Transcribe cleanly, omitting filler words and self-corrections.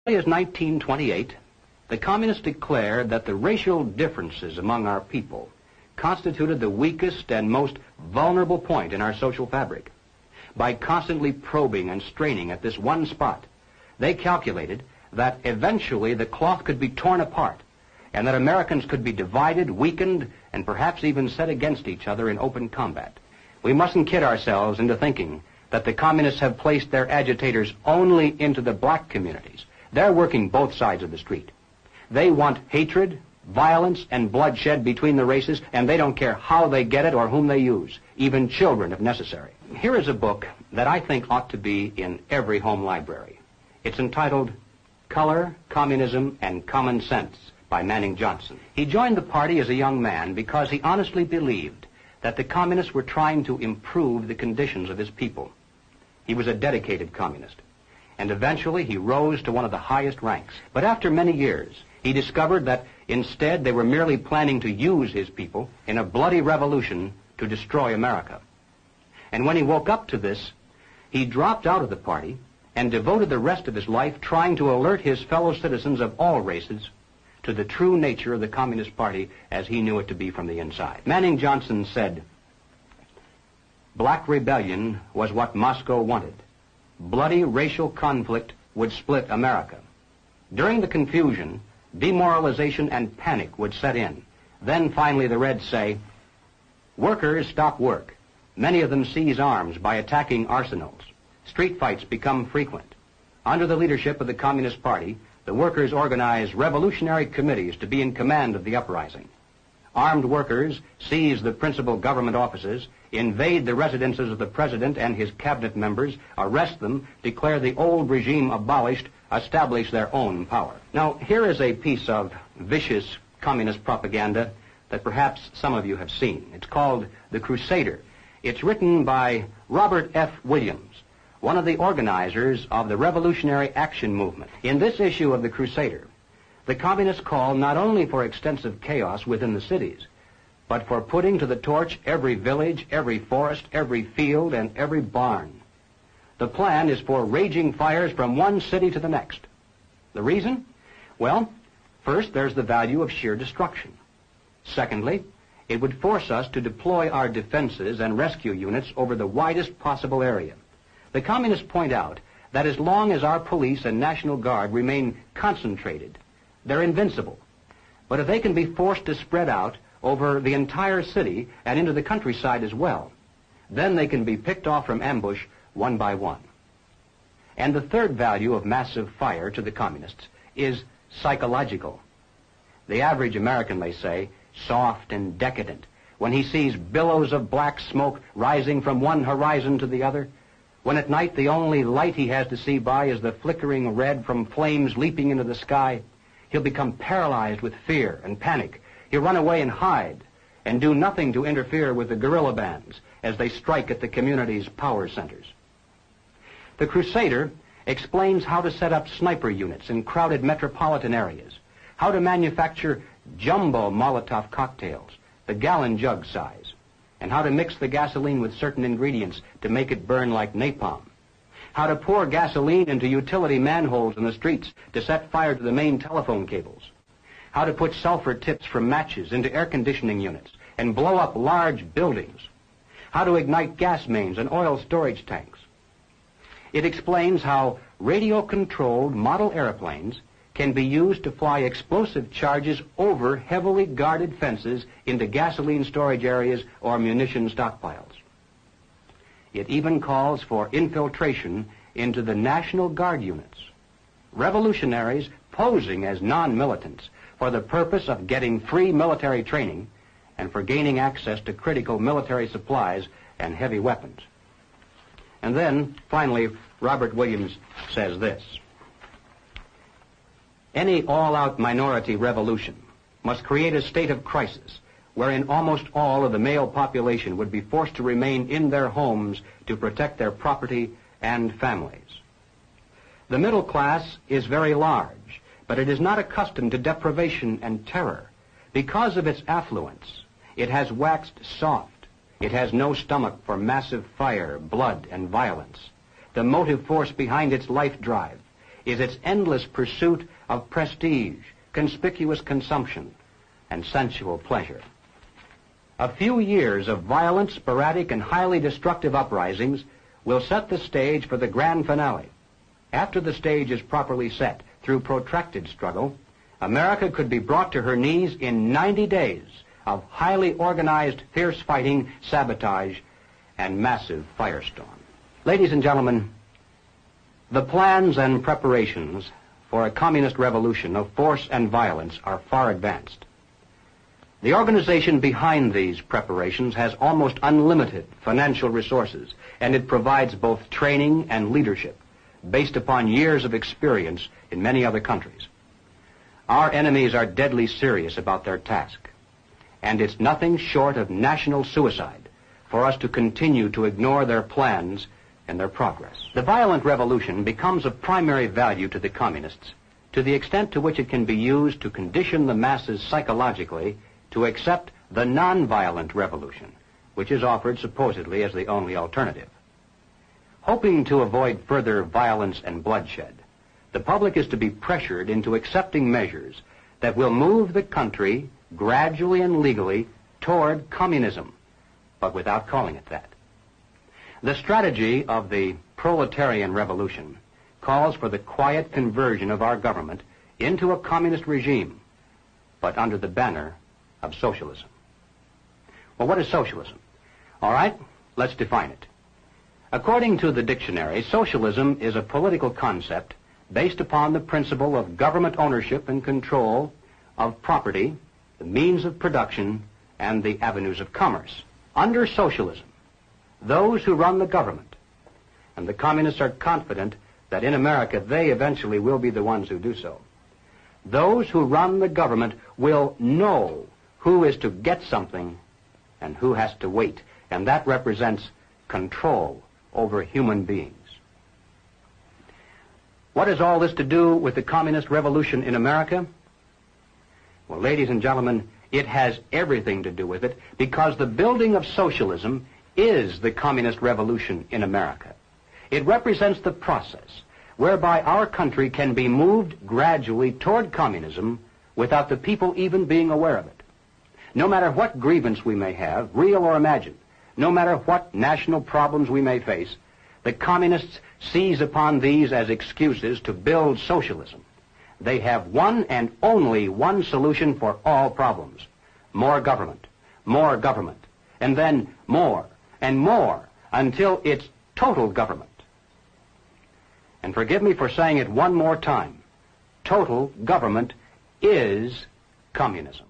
As 1928, the communists declared that the racial differences among our people constituted the weakest and most vulnerable point in our social fabric. By constantly probing and straining at this one spot, they calculated that eventually the cloth could be torn apart and that Americans could be divided, weakened, and perhaps even set against each other in open combat. We mustn't kid ourselves into thinking that the communists have placed their agitators only into the black communities. They're working both sides of the street. They want hatred, violence, and bloodshed between the races, and they don't care how they get it or whom they use, even children if necessary. Here is a book that I think ought to be in every home library. It's entitled Color, Communism, and Common Sense by Manning Johnson. He joined the party as a young man because he honestly believed that the communists were trying to improve the conditions of his people. He was a dedicated communist, and eventually he rose to one of the highest ranks. But after many years, he discovered that instead they were merely planning to use his people in a bloody revolution to destroy America. And when he woke up to this, he dropped out of the party and devoted the rest of his life trying to alert his fellow citizens of all races to the true nature of the Communist Party as he knew it to be from the inside. Manning Johnson said, "Black rebellion was what Moscow wanted. Bloody racial conflict would split America. During the confusion, demoralization and panic would set in. Then finally the Reds say, workers stop work. Many of them seize arms by attacking arsenals. Street fights become frequent. Under the leadership of the Communist Party, the workers organize revolutionary committees to be in command of the uprising. Armed workers seize the principal government offices, invade the residences of the president and his cabinet members, arrest them, declare the old regime abolished, establish their own power." Now, here is a piece of vicious communist propaganda that perhaps some of you have seen. It's called The Crusader. It's written by Robert F. Williams, one of the organizers of the Revolutionary Action Movement. In this issue of The Crusader, the communists call not only for extensive chaos within the cities, but for putting to the torch every village, every forest, every field, and every barn. The plan is for raging fires from one city to the next. The reason? Well, first, there's the value of sheer destruction. Secondly, it would force us to deploy our defenses and rescue units over the widest possible area. The communists point out that as long as our police and National Guard remain concentrated, they're invincible. But if they can be forced to spread out over the entire city and into the countryside as well, then they can be picked off from ambush one by one. And the third value of massive fire to the communists is psychological. The average American, they say, soft and decadent, when he sees billows of black smoke rising from one horizon to the other, when at night the only light he has to see by is the flickering red from flames leaping into the sky, he'll become paralyzed with fear and panic. He'll run away and hide and do nothing to interfere with the guerrilla bands as they strike at the community's power centers. The Crusader explains how to set up sniper units in crowded metropolitan areas, how to manufacture jumbo Molotov cocktails, the gallon jug size, and how to mix the gasoline with certain ingredients to make it burn like napalm, how to pour gasoline into utility manholes in the streets to set fire to the main telephone cables, how to put sulfur tips from matches into air conditioning units and blow up large buildings, how to ignite gas mains and oil storage tanks. It explains how radio-controlled model airplanes can be used to fly explosive charges over heavily guarded fences into gasoline storage areas or munition stockpiles. It even calls for infiltration into the National Guard units, revolutionaries posing as non-militants for the purpose of getting free military training and for gaining access to critical military supplies and heavy weapons. And then, finally, Robert Williams says this: any all-out minority revolution must create a state of crisis wherein almost all of the male population would be forced to remain in their homes to protect their property and families. The middle class is very large, but it is not accustomed to deprivation and terror. Because of its affluence, it has waxed soft. It has no stomach for massive fire, blood, and violence. The motive force behind its life drive is its endless pursuit of prestige, conspicuous consumption, and sensual pleasure. A few years of violent, sporadic, and highly destructive uprisings will set the stage for the grand finale. After the stage is properly set through protracted struggle, America could be brought to her knees in 90 days of highly organized, fierce fighting, sabotage, and massive firestorm. Ladies and gentlemen, the plans and preparations for a communist revolution of force and violence are far advanced. The organization behind these preparations has almost unlimited financial resources, and it provides both training and leadership based upon years of experience in many other countries. Our enemies are deadly serious about their task, and it's nothing short of national suicide for us to continue to ignore their plans and their progress. The violent revolution becomes of primary value to the communists to the extent to which it can be used to condition the masses psychologically to accept the nonviolent revolution, which is offered supposedly as the only alternative. Hoping to avoid further violence and bloodshed, the public is to be pressured into accepting measures that will move the country gradually and legally toward communism, but without calling it that. The strategy of the proletarian revolution calls for the quiet conversion of our government into a communist regime, but under the banner of socialism. Well, what is socialism? All right, let's define it. According to the dictionary, socialism is a political concept based upon the principle of government ownership and control of property, the means of production, and the avenues of commerce. Under socialism, those who run the government, and the communists are confident that in America they eventually will be the ones who do so, those who run the government will know who is to get something and who has to wait, and that represents control over human beings. What has all this to do with the communist revolution in America? Well, ladies and gentlemen, it has everything to do with it, because the building of socialism is the communist revolution in America. It represents the process whereby our country can be moved gradually toward communism without the people even being aware of it. No matter what grievance we may have, real or imagined, no matter what national problems we may face, the communists seize upon these as excuses to build socialism. They have one and only one solution for all problems: more government, and then more and more until it's total government. And forgive me for saying it one more time, total government is communism.